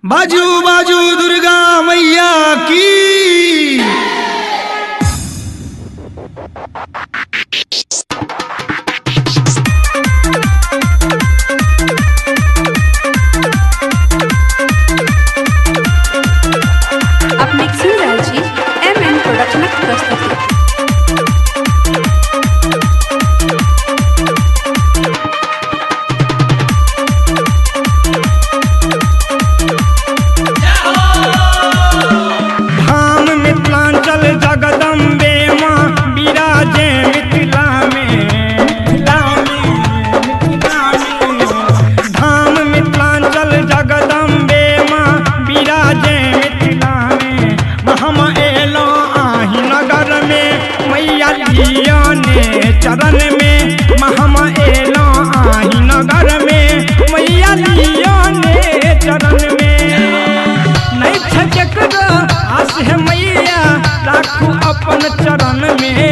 बाजू बाजू दुर्गा मैया की। आप मिक्सिंग राजी एमएन प्रोडक्शन प्रस्तुति। चरण में महम एलो आही नगर में मैया लियो ने चरण में नहीं छकरो आस है मैया राखू अपन चरण में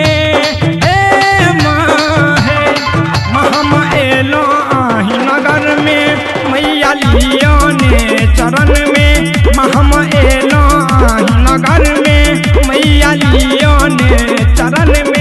महम एलो आही नगर में मैया लियो ने चरण में महम एलो आही नगर में मैया लियो ने चरण में।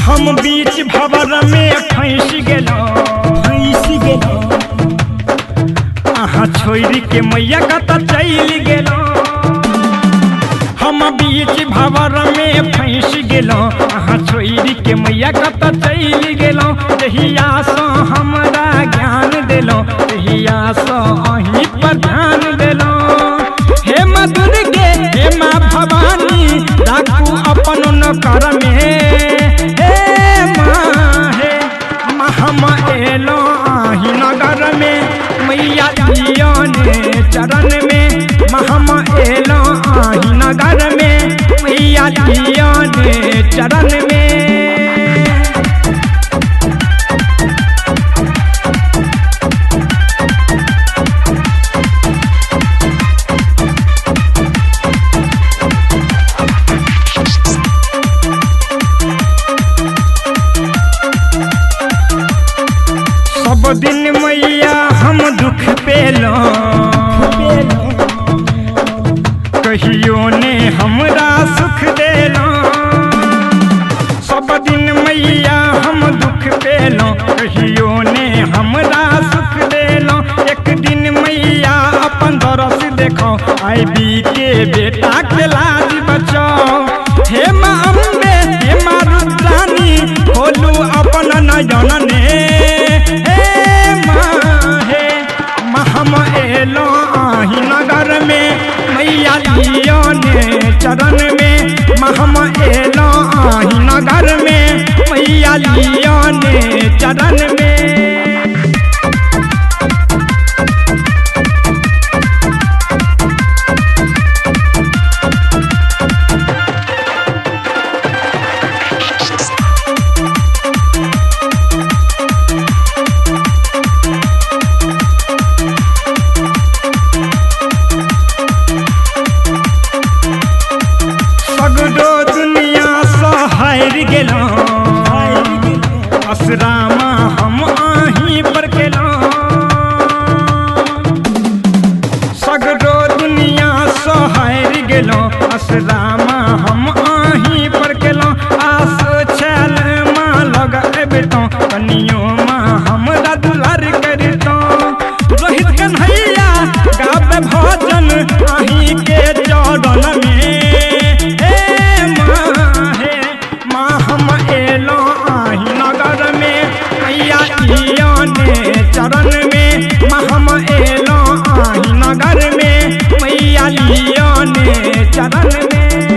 हम बीच भवर में फंस गेलो अहाँ छोड़ के मैया कत चल गेलो। हम बीच भवर में फंस गेलो अहाँ छोड़ के मैया कत चल गेलो। तहिया सो हमरा ज्ञान देलो तहिया सो अहीं पर ध्यान देलो। हे माँ दुर्गे हे माँ भवानी राखू अपन नकर में हम एलो आही नगर में मैया लियो ने चरण में महम एलो आही नगर में मैया लियो ने चरण में। सब दिन मैया हम दुख पेलो कहियो ने हमरा सुख देलो। सब दिन मैया हम दुख पेलो कहियो ने हमरा सुख देलो। एक दिन मैया अपन दरस देखो आई बी के बेटा के लाज बचाओ। हे माँ अम्बे हे माँ रुद्रानी खोलू अपन नयन ने हम एलो आही नगर में मैया लियो ने चरण में महम एलो आही नगर में मैया लियो ने चरण में। असरामा हम आही पर केलो सगरो दुनिया सोहार गेलो। असरामा हम आही पर केलो आस छल माँ लग एबतो कनियो माँ हमरा दुलार करतो। रोहित कन्हैया गावे भजन आही के चरण में माँ हम एलो आही नगर में मैया लियो ने चरण में महम एलो आही नगर में मैया लियो ने चरण में।